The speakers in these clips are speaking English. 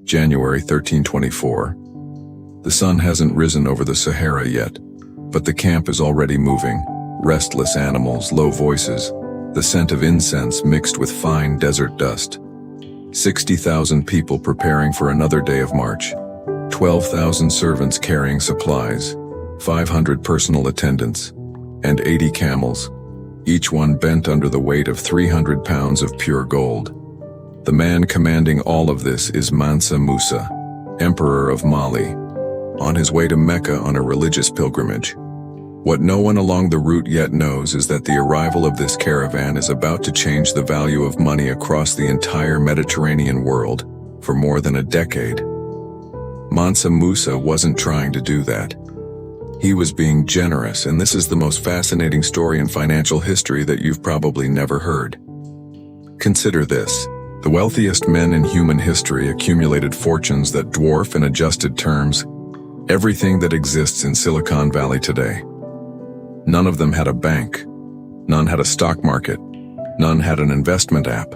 January 1324. The sun hasn't risen over the Sahara yet, but the camp is already moving. Restless animals, low voices, the scent of incense mixed with fine desert dust. 60,000 people preparing for another day of march. 12,000 servants carrying supplies, 500 personal attendants, and 80 camels, each one bent under the weight of 300 pounds of pure gold. The man commanding all of this is Mansa Musa, Emperor of Mali, on his way to Mecca on a religious pilgrimage. What no one along the route yet knows is that the arrival of this caravan is about to change the value of money across the entire Mediterranean world for more than a decade. Mansa Musa wasn't trying to do that. He was being generous, and this is the most fascinating story in financial history that you've probably never heard. Consider this. The wealthiest men in human history accumulated fortunes that dwarf, in adjusted terms, everything that exists in Silicon Valley today. None of them had a bank. None had a stock market. None had an investment app.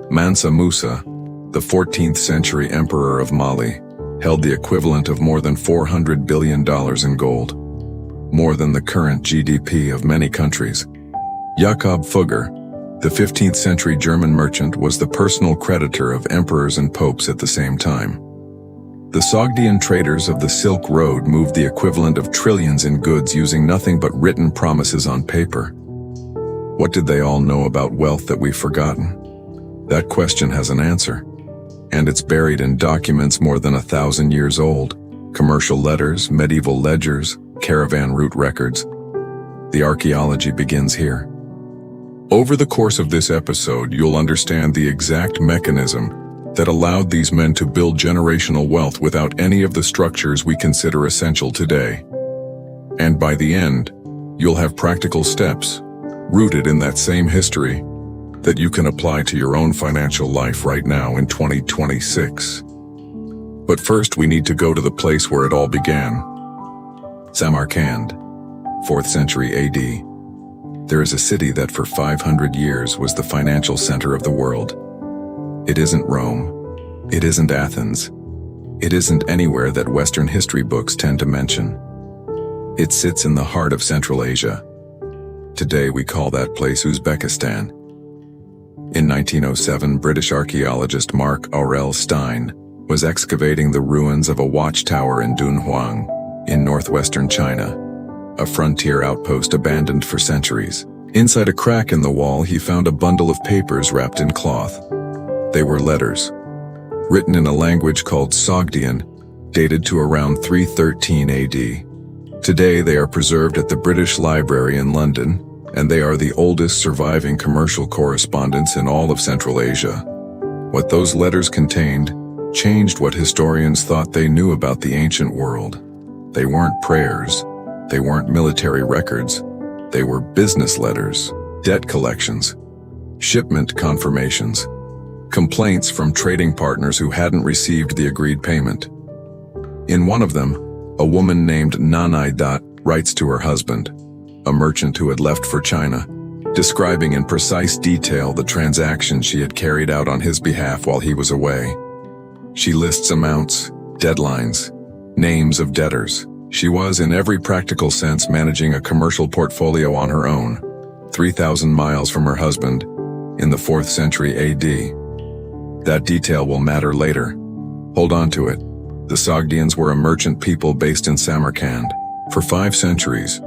Mansa Musa, the 14th century emperor of Mali, held the equivalent of more than $400 billion in gold, more than the current GDP of many countries. Jakob Fugger, the 15th century German merchant, was the personal creditor of emperors and popes at the same time. The Sogdian traders of the Silk Road moved the equivalent of trillions in goods using nothing but written promises on paper. What did they all know about wealth that we've forgotten? That question has an answer, and it's buried in documents more than 1,000 years old: commercial letters, medieval ledgers, caravan route records. The archaeology begins here. Over the course of this episode, you'll understand the exact mechanism that allowed these men to build generational wealth without any of the structures we consider essential today. And by the end, you'll have practical steps, rooted in that same history, that you can apply to your own financial life right now in 2026. But first, we need to go to the place where it all began. Samarkand, 4th century AD. There is a city that for 500 years was the financial center of the world. It isn't Rome. It isn't Athens. It isn't anywhere that Western history books tend to mention. It sits in the heart of Central Asia. Today we call that place Uzbekistan. In 1907, British archaeologist Mark Aurel Stein was excavating the ruins of a watchtower in Dunhuang, in northwestern China, a frontier outpost abandoned for centuries. Inside a crack in the wall, he found a bundle of papers wrapped in cloth. They were letters, written in a language called Sogdian, dated to around 313 AD. Today they are preserved at the British Library in London, and they are the oldest surviving commercial correspondence in all of Central Asia. What those letters contained changed what historians thought they knew about the ancient world. They weren't prayers, they weren't military records, they were business letters, debt collections, shipment confirmations, complaints from trading partners who hadn't received the agreed payment. In one of them, a woman named Nanai writes to her husband, a merchant who had left for China, describing in precise detail the transaction she had carried out on his behalf while he was away. She lists amounts, deadlines, names of debtors. She was, in every practical sense, managing a commercial portfolio on her own, 3,000 miles from her husband, in the 4th century AD. That detail will matter later. Hold on to it. The Sogdians were a merchant people based in Samarkand. For 5 centuries,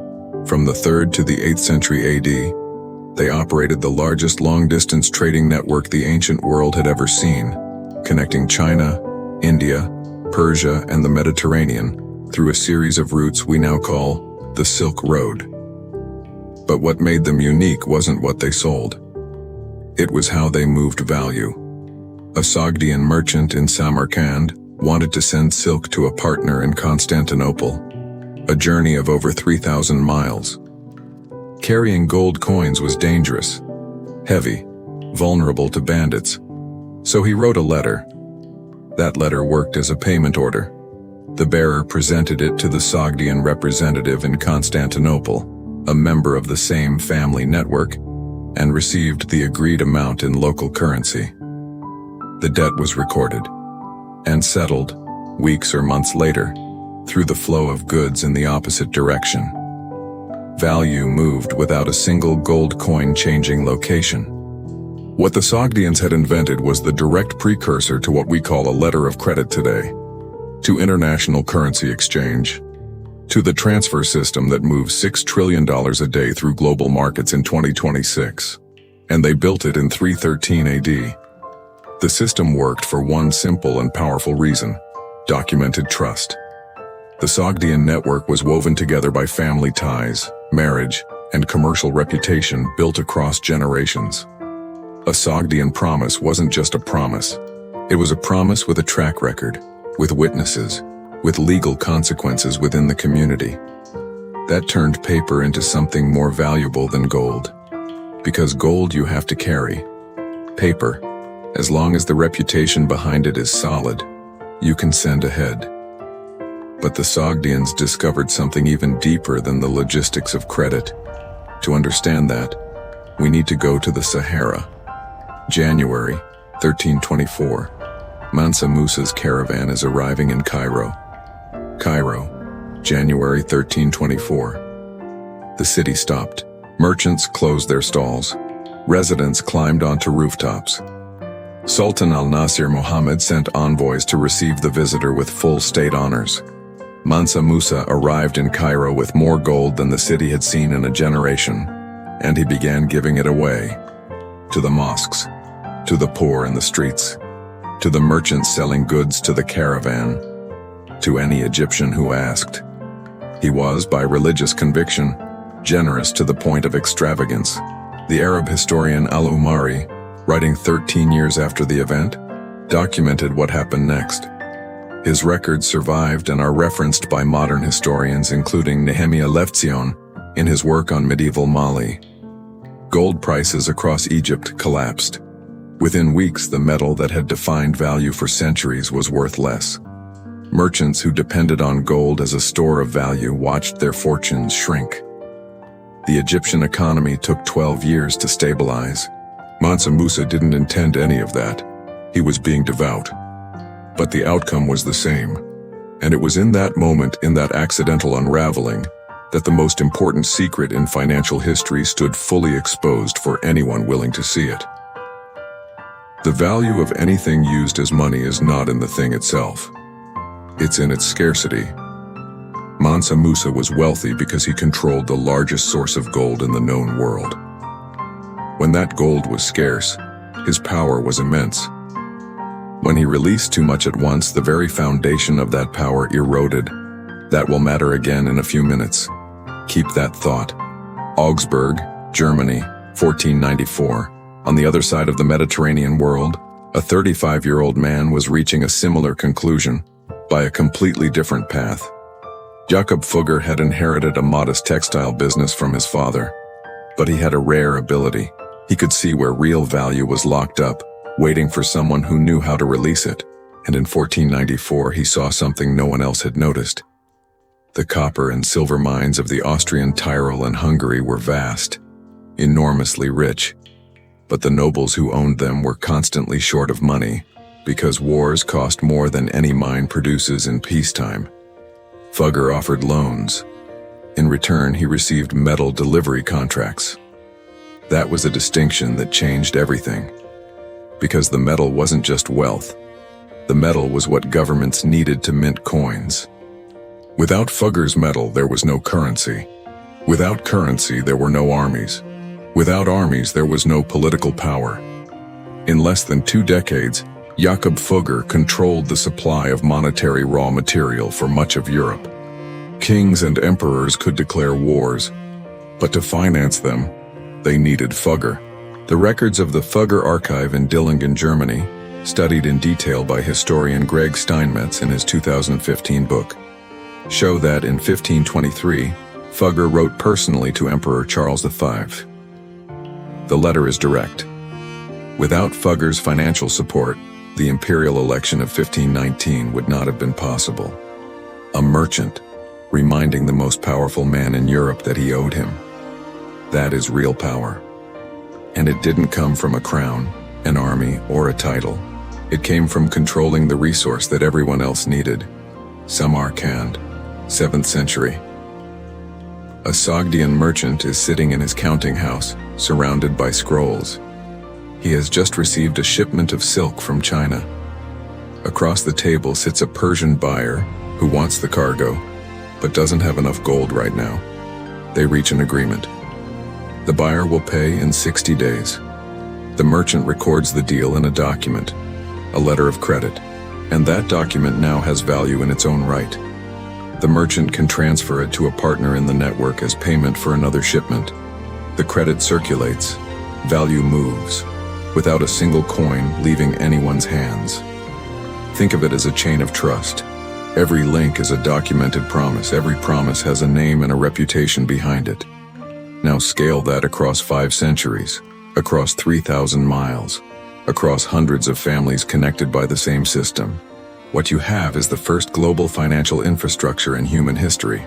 from the 3rd to the 8th century AD, they operated the largest long-distance trading network the ancient world had ever seen, connecting China, India, Persia, and the Mediterranean through a series of routes we now call the Silk Road. But what made them unique wasn't what they sold. It was how they moved value. A Sogdian merchant in Samarkand wanted to send silk to a partner in Constantinople, a journey of over 3,000 miles. Carrying gold coins was dangerous, heavy, vulnerable to bandits, so he wrote a letter. That letter worked as a payment order. The bearer presented it to the Sogdian representative in Constantinople, a member of the same family network, and received the agreed amount in local currency. The debt was recorded, and settled, weeks or months later, through the flow of goods in the opposite direction. Value moved without a single gold coin changing location. What the Sogdians had invented was the direct precursor to what we call a letter of credit today, to international currency exchange, to the transfer system that moves $6 trillion a day through global markets in 2026. And they built it in 313 AD. The system worked for one simple and powerful reason: documented trust. The Sogdian network was woven together by family ties, marriage, and commercial reputation built across generations. A Sogdian promise wasn't just a promise. It was a promise with a track record, with witnesses, with legal consequences within the community. That turned paper into something more valuable than gold. Because gold you have to carry. Paper, as long as the reputation behind it is solid, you can send ahead. But the Sogdians discovered something even deeper than the logistics of credit. To understand that, we need to go to the Sahara. January 1324. Mansa Musa's caravan is arriving in Cairo. Cairo, January 1324. The city stopped. Merchants closed their stalls. Residents climbed onto rooftops. Sultan al-Nasir Muhammad sent envoys to receive the visitor with full state honors. Mansa Musa arrived in Cairo with more gold than the city had seen in a generation, and he began giving it away. To the mosques, to the poor in the streets, to the merchants selling goods to the caravan, to any Egyptian who asked. He was, by religious conviction, generous to the point of extravagance. The Arab historian al-Umari, writing 13 years after the event, documented what happened next. His records survived and are referenced by modern historians, including Nehemiah Lefzion in his work on medieval Mali. Gold prices across Egypt collapsed. Within weeks, the metal that had defined value for centuries was worth less. Merchants who depended on gold as a store of value watched their fortunes shrink. The Egyptian economy took 12 years to stabilize. Mansa Musa didn't intend any of that. He was being devout. But the outcome was the same. And it was in that moment, in that accidental unraveling, that the most important secret in financial history stood fully exposed for anyone willing to see it. The value of anything used as money is not in the thing itself. It's in its scarcity. Mansa Musa was wealthy because he controlled the largest source of gold in the known world. When that gold was scarce, his power was immense. When he released too much at once, the very foundation of that power eroded. That will matter again in a few minutes. Keep that thought. Augsburg, Germany, 1494. On the other side of the Mediterranean world, a 35-year-old man was reaching a similar conclusion, by a completely different path. Jakob Fugger had inherited a modest textile business from his father, but he had a rare ability. He could see where real value was locked up, waiting for someone who knew how to release it. And in 1494, he saw something no one else had noticed. The copper and silver mines of the Austrian Tyrol and Hungary were vast, enormously rich, but the nobles who owned them were constantly short of money, because wars cost more than any mine produces in peacetime. Fugger offered loans. In return, he received metal delivery contracts. That was a distinction that changed everything. Because the metal wasn't just wealth. The metal was what governments needed to mint coins. Without Fugger's metal, there was no currency. Without currency, there were no armies. Without armies, there was no political power. In less than 2 decades, Jakob Fugger controlled the supply of monetary raw material for much of Europe. Kings and emperors could declare wars, but to finance them, they needed Fugger. The records of the Fugger archive in Dillingen, Germany, studied in detail by historian Greg Steinmetz in his 2015 book, show that in 1523, Fugger wrote personally to Emperor Charles V. The letter is direct. Without Fugger's financial support, the imperial election of 1519 would not have been possible. A merchant, reminding the most powerful man in Europe that he owed him. That is real power. And it didn't come from a crown, an army, or a title. It came from controlling the resource that everyone else needed. Samarkand, 7th century. A Sogdian merchant is sitting in his counting house, surrounded by scrolls. He has just received a shipment of silk from China. Across the table sits a Persian buyer who wants the cargo, but doesn't have enough gold right now. They reach an agreement. The buyer will pay in 60 days. The merchant records the deal in a document, a letter of credit, and that document now has value in its own right. The merchant can transfer it to a partner in the network as payment for another shipment. The credit circulates, value moves, without a single coin leaving anyone's hands. Think of it as a chain of trust. Every link is a documented promise. Every promise has a name and a reputation behind it. Now scale that across 5 centuries, across 3,000 miles, across hundreds of families connected by the same system. What you have is the first global financial infrastructure in human history.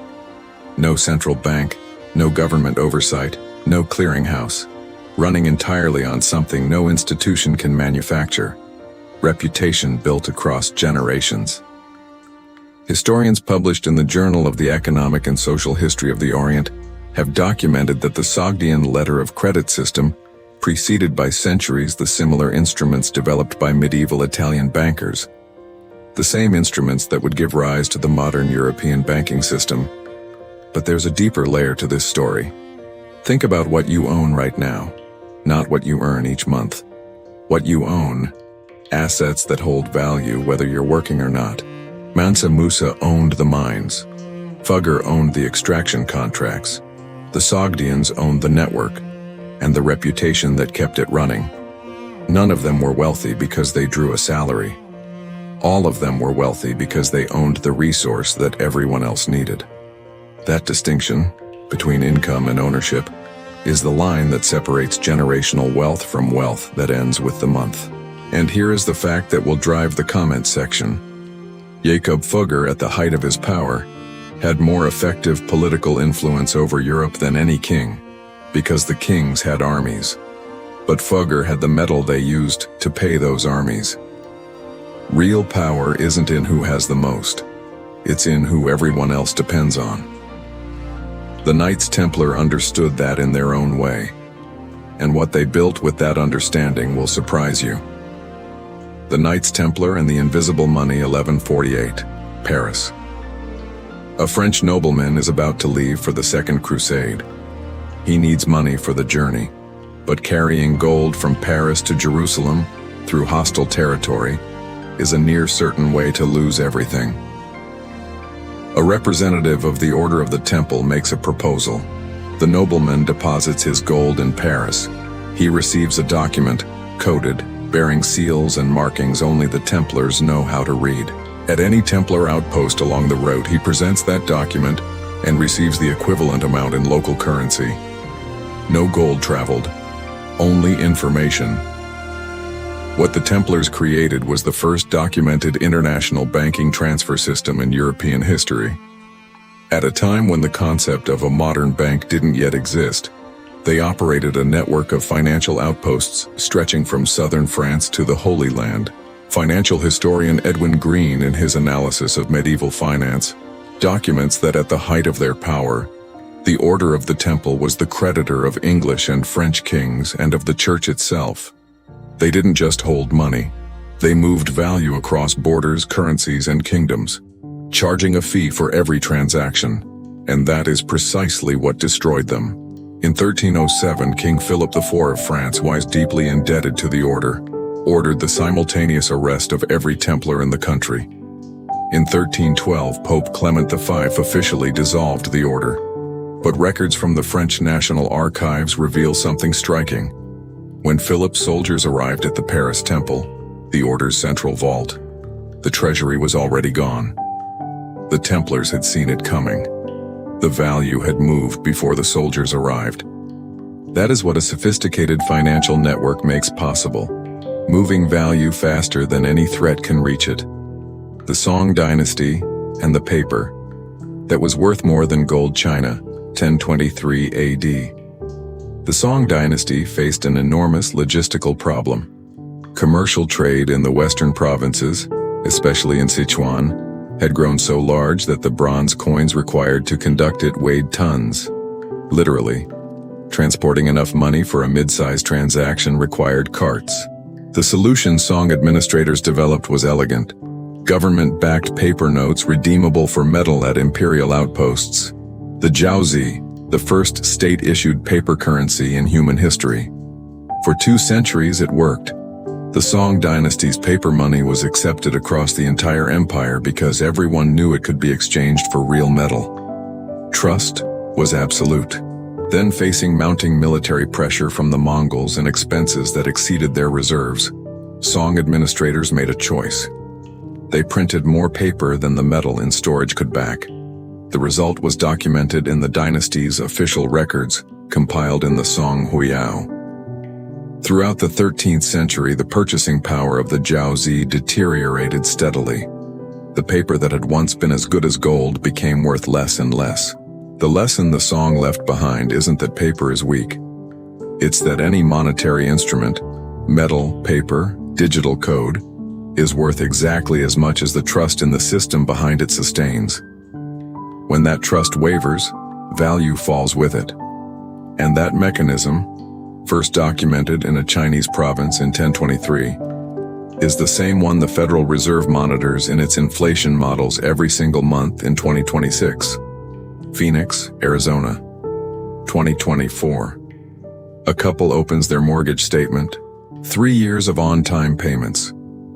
No central bank, no government oversight, no clearinghouse. Running entirely on something no institution can manufacture. Reputation built across generations. Historians published in the Journal of the Economic and Social History of the Orient have documented that the Sogdian letter of credit system preceded by centuries the similar instruments developed by medieval Italian bankers. The same instruments that would give rise to the modern European banking system. But there's a deeper layer to this story. Think about what you own right now, not what you earn each month. What you own, assets that hold value whether you're working or not. Musa owned the mines. Fugger owned the extraction contracts. The Sogdians owned the network, and the reputation that kept it running. None of them were wealthy because they drew a salary. All of them were wealthy because they owned the resource that everyone else needed. That distinction, between income and ownership, is the line that separates generational wealth from wealth that ends with the month. And here is the fact that will drive the comment section. Jakob Fugger, at the height of his power, had more effective political influence over Europe than any king, because the kings had armies. But Fugger had the metal they used to pay those armies. Real power isn't in who has the most. It's in who everyone else depends on. The Knights Templar understood that in their own way. And what they built with that understanding will surprise you. The Knights Templar and the Invisible Money, 1148, Paris. A French nobleman is about to leave for the Second Crusade. He needs money for the journey, but carrying gold from Paris to Jerusalem through hostile territory is a near certain way to lose everything. A representative of the Order of the Temple makes a proposal. The nobleman deposits his gold in Paris. He receives a document, coded, bearing seals and markings only the Templars know how to read. At any Templar outpost along the route, he presents that document and receives the equivalent amount in local currency. No gold traveled, only information. What the Templars created was the first documented international banking transfer system in European history. At a time when the concept of a modern bank didn't yet exist, they operated a network of financial outposts stretching from southern France to the Holy Land. Financial historian Edwin Green, in his analysis of medieval finance, documents that at the height of their power, the Order of the Temple was the creditor of English and French kings and of the Church itself. They didn't just hold money. They moved value across borders, currencies, and kingdoms, charging a fee for every transaction. And that is precisely what destroyed them. In 1307, King Philip IV of France, was deeply indebted to the order, ordered the simultaneous arrest of every Templar in the country. In 1312, Pope Clement V officially dissolved the order. But records from the French National Archives reveal something striking. When Philip's soldiers arrived at the Paris Temple, the order's central vault, the treasury was already gone. The Templars had seen it coming. The value had moved before the soldiers arrived. That is what a sophisticated financial network makes possible, moving value faster than any threat can reach it. The Song dynasty and the paper that was worth more than gold China, 1023 AD. The Song dynasty faced an enormous logistical problem. Commercial trade in the western provinces, especially in Sichuan, had grown so large that the bronze coins required to conduct it weighed tons. Literally, transporting enough money for a mid-sized transaction required carts. The solution Song administrators developed was elegant. Government-backed paper notes redeemable for metal at imperial outposts. The jiaozi, the first state-issued paper currency in human history. For 2 centuries it worked. The Song dynasty's paper money was accepted across the entire empire because everyone knew it could be exchanged for real metal. Trust was absolute. Then, facing mounting military pressure from the Mongols and expenses that exceeded their reserves, Song administrators made a choice. They printed more paper than the metal in storage could back. The result was documented in the dynasty's official records, compiled in the Song Huiyao. Throughout the 13th century, the purchasing power of the jiaozi deteriorated steadily. The paper that had once been as good as gold became worth less and less. The lesson the Song left behind isn't that paper is weak. It's that any monetary instrument, metal, paper, digital code, is worth exactly as much as the trust in the system behind it sustains. When that trust wavers, value falls with it. And that mechanism, first documented in a Chinese province in 1023, is the same one the Federal Reserve monitors in its inflation models every single month in 2026. Phoenix, Arizona, 2024. A couple opens their mortgage statement. 3 years of on-time payments.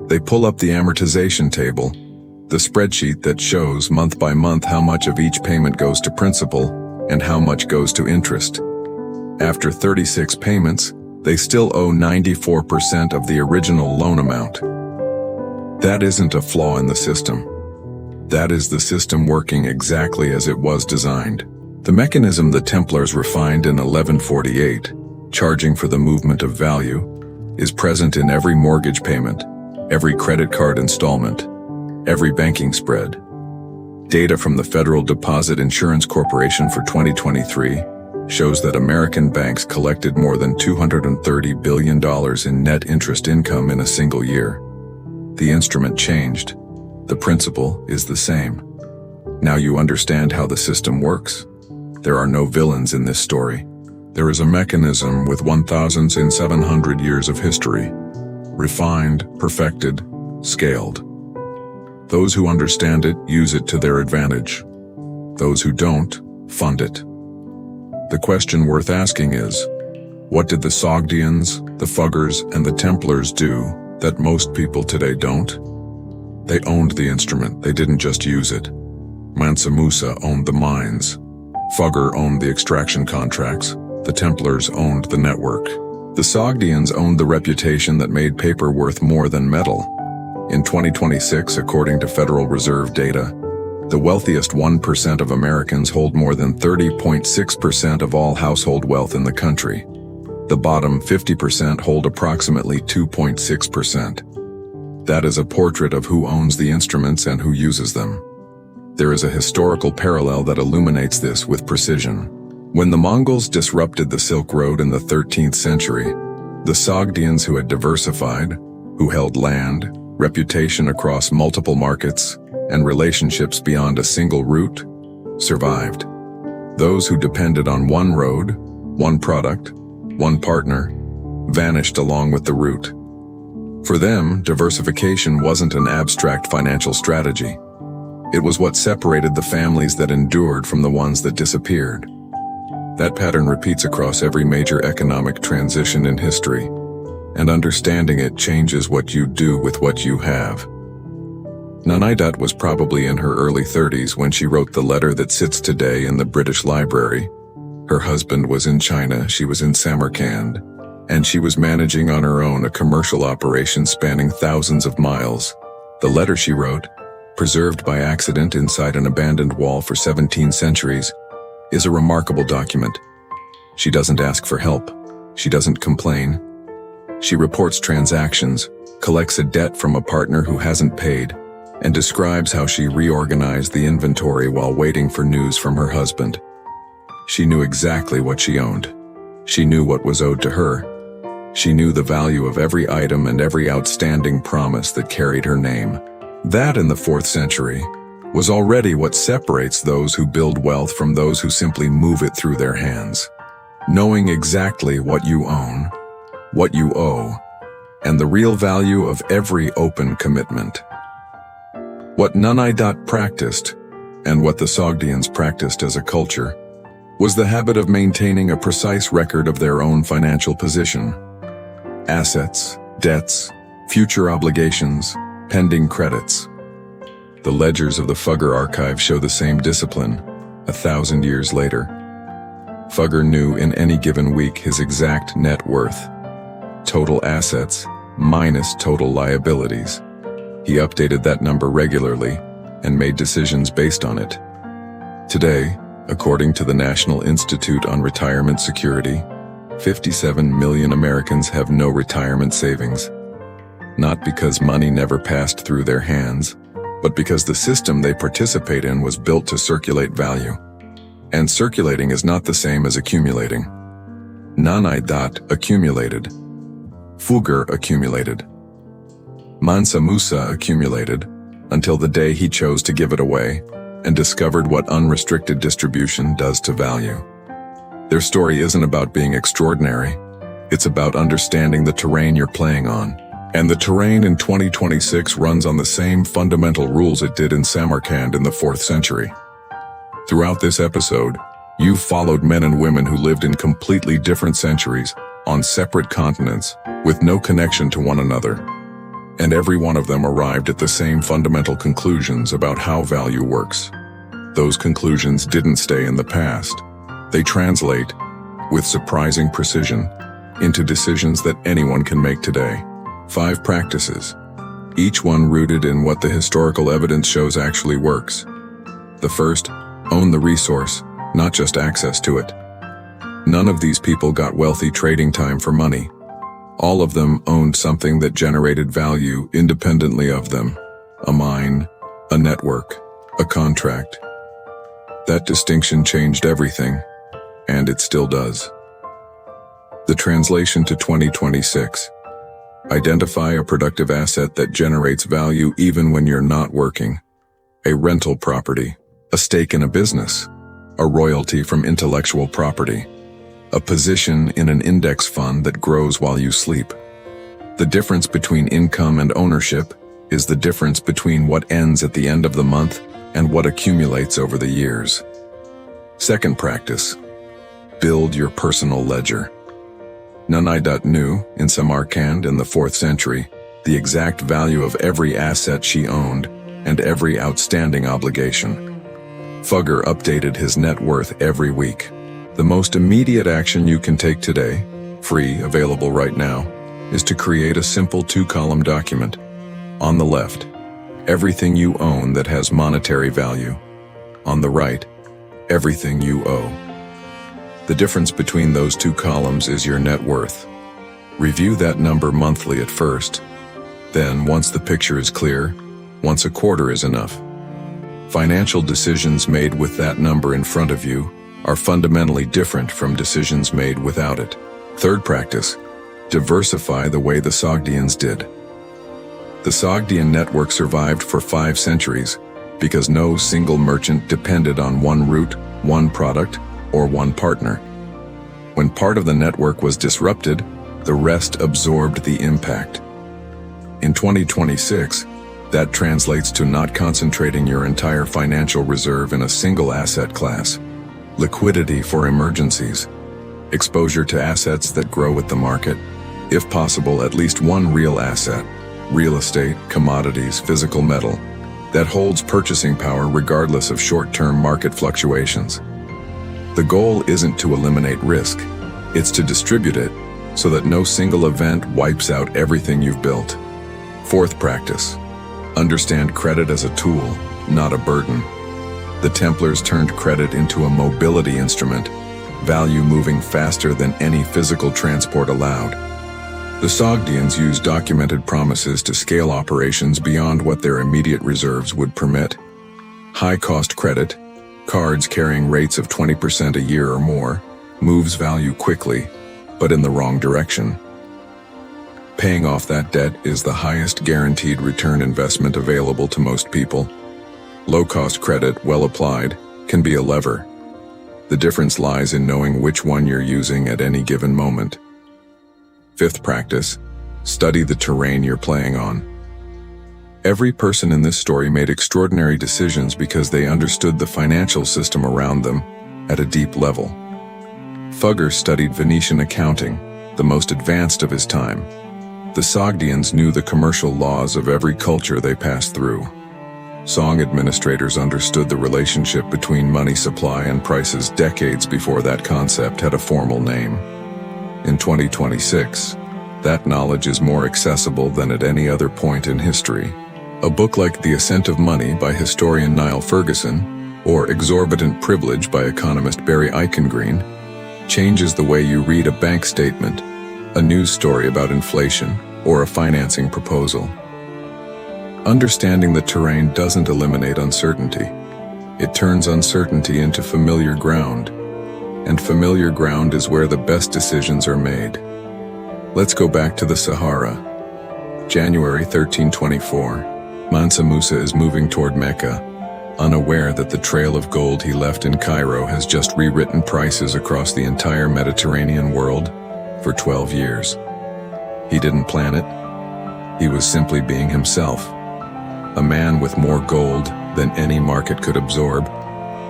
They pull up the amortization table, the spreadsheet that shows month by month how much of each payment goes to principal and how much goes to interest. After 36 payments, they still owe 94% of the original loan amount. That isn't a flaw in the system. That is the system working exactly as it was designed. The mechanism the Templars refined in 1148, charging for the movement of value, is present in every mortgage payment, every credit card installment, every banking spread. Data from the Federal Deposit Insurance Corporation for 2023 shows that American banks collected more than $230 billion in net interest income in a single year. The instrument changed. The principle is the same. Now you understand how the system works. There are no villains in this story. There is a mechanism with 1,700 years of history. Refined, perfected, scaled. Those who understand it use it to their advantage. Those who don't, fund it. The question worth asking is, what did the Sogdians, the Fuggers, and the Templars do that most people today don't? They owned the instrument, they didn't just use it. Musa owned the mines. Fugger owned the extraction contracts. The Templars owned the network. The Sogdians owned the reputation that made paper worth more than metal. In 2026, according to Federal Reserve data, the wealthiest 1% of Americans hold more than 30.6% of all household wealth in the country. The bottom 50% hold approximately 2.6%. That is a portrait of who owns the instruments and who uses them. There is a historical parallel that illuminates this with precision. When the Mongols disrupted the Silk Road in the 13th century, the Sogdians who had diversified, who held land, reputation across multiple markets, and relationships beyond a single route, survived. Those who depended on one road, one product, one partner, vanished along with the route. For them, diversification wasn't an abstract financial strategy. It was what separated the families that endured from the ones that disappeared. That pattern repeats across every major economic transition in history, and understanding it changes what you do with what you have. Nanaidat was probably in her early 30s when she wrote the letter that sits today in the British Library. Her husband was in China, she was in Samarkand, and she was managing on her own a commercial operation spanning thousands of miles. The letter she wrote, preserved by accident inside an abandoned wall for 17 centuries, is a remarkable document. She doesn't ask for help. She doesn't complain. She reports transactions, collects a debt from a partner who hasn't paid, and describes how she reorganized the inventory while waiting for news from her husband. She knew exactly what she owned. She knew what was owed to her. She knew the value of every item and every outstanding promise that carried her name. That, in the 4th century, was already what separates those who build wealth from those who simply move it through their hands. Knowing exactly what you own, what you owe, and the real value of every open commitment. What Nunai practiced, and what the Sogdians practiced as a culture, was the habit of maintaining a precise record of their own financial position. Assets, debts, future obligations, pending credits. The ledgers of the Fugger archive show the same discipline, 1,000 years later. Fugger knew in any given week his exact net worth, total assets minus total liabilities. He updated that number regularly and made decisions based on it. Today, according to the National Institute on Retirement Security, 57 million Americans have no retirement savings. Not because money never passed through their hands, but because the system they participate in was built to circulate value. And circulating is not the same as accumulating. Nunai accumulated. Fugger accumulated. Mansa Musa accumulated, until the day he chose to give it away, and discovered what unrestricted distribution does to value. Their story isn't about being extraordinary, it's about understanding the terrain you're playing on. And the terrain in 2026 runs on the same fundamental rules it did in Samarkand in the 4th century. Throughout this episode, you've followed men and women who lived in completely different centuries, on separate continents, with no connection to one another. And every one of them arrived at the same fundamental conclusions about how value works. Those conclusions didn't stay in the past. They translate, with surprising precision, into decisions that anyone can make today. 5 practices, each one rooted in what the historical evidence shows actually works. The first, own the resource, not just access to it. None of these people got wealthy trading time for money. All of them owned something that generated value independently of them. A mine, a network, a contract. That distinction changed everything, and it still does. The translation to 2026. Identify a productive asset that generates value even when you're not working. A rental property, a stake in a business, a royalty from intellectual property, a position in an index fund that grows while you sleep. The difference between income and ownership is the difference between what ends at the end of the month and what accumulates over the years. Second practice, build your personal ledger. Nunai knew, in Samarkand in the 4th century, the exact value of every asset she owned and every outstanding obligation. Fugger updated his net worth every week. The most immediate action you can take today, free, available right now, is to create a simple 2-column document. On the left, everything you own that has monetary value. On the right, everything you owe. The difference between those 2 columns is your net worth. Review that number monthly at first. Then, once the picture is clear, once a quarter is enough. Financial decisions made with that number in front of you are fundamentally different from decisions made without it. Third practice, diversify the way the Sogdians did. The Sogdian network survived for 5 centuries because no single merchant depended on one route, one product, or one partner. When part of the network was disrupted, the rest absorbed the impact. In 2026, that translates to not concentrating your entire financial reserve in a single asset class. Liquidity for emergencies. Exposure to assets that grow with the market. If possible, at least one real asset, real estate, commodities, physical metal, that holds purchasing power regardless of short-term market fluctuations. The goal isn't to eliminate risk, it's to distribute it so that no single event wipes out everything you've built. Fourth practice, understand credit as a tool, not a burden. The Templars turned credit into a mobility instrument, value moving faster than any physical transport allowed. The Sogdians used documented promises to scale operations beyond what their immediate reserves would permit. High-cost credit, cards carrying rates of 20% a year or more, moves value quickly, but in the wrong direction. Paying off that debt is the highest guaranteed return investment available to most people. Low-cost credit, well applied, can be a lever. The difference lies in knowing which one you're using at any given moment. Fifth practice, study the terrain you're playing on. Every person in this story made extraordinary decisions because they understood the financial system around them at a deep level. Fugger studied Venetian accounting, the most advanced of his time. The Sogdians knew the commercial laws of every culture they passed through. Song administrators understood the relationship between money supply and prices decades before that concept had a formal name. In 2026, that knowledge is more accessible than at any other point in history. A book like The Ascent of Money by historian Niall Ferguson, or Exorbitant Privilege by economist Barry Eichengreen, changes the way you read a bank statement, a news story about inflation, or a financing proposal. Understanding the terrain doesn't eliminate uncertainty. It turns uncertainty into familiar ground, and familiar ground is where the best decisions are made. Let's go back to the Sahara. January 1324. Mansa Musa is moving toward Mecca, unaware that the trail of gold he left in Cairo has just rewritten prices across the entire Mediterranean world for 12 years. He didn't plan it. He was simply being himself. A man with more gold than any market could absorb,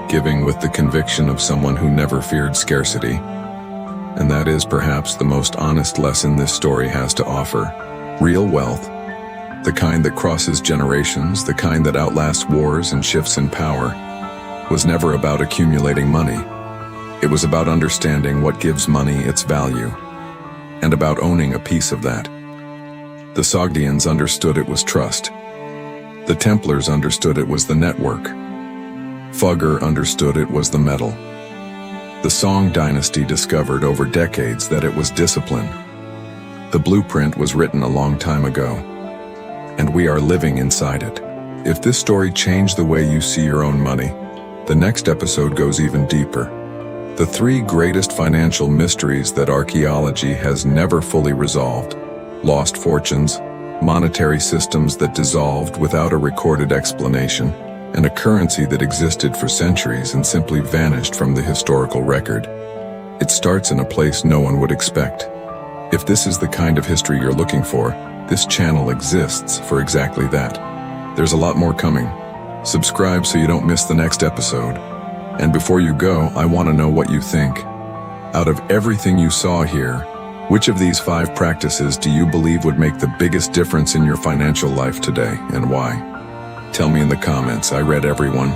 giving with the conviction of someone who never feared scarcity. And that is perhaps the most honest lesson this story has to offer. Real wealth, the kind that crosses generations, the kind that outlasts wars and shifts in power, was never about accumulating money. It was about understanding what gives money its value, and about owning a piece of that. The Sogdians understood it was trust. The Templars understood it was the network. Fugger understood it was the metal. The Song dynasty discovered over decades that it was discipline. The blueprint was written a long time ago, and we are living inside it. If this story changed the way you see your own money, the next episode goes even deeper. The three greatest financial mysteries that archaeology has never fully resolved: lost fortunes, monetary systems that dissolved without a recorded explanation, and a currency that existed for centuries and simply vanished from the historical record. It starts in a place no one would expect. If this is the kind of history you're looking for, this channel exists for exactly that. There's a lot more coming. Subscribe so you don't miss the next episode. And before you go, I want to know what you think. Out of everything you saw here, which of these 5 practices do you believe would make the biggest difference in your financial life today, and why? Tell me in the comments. I read everyone.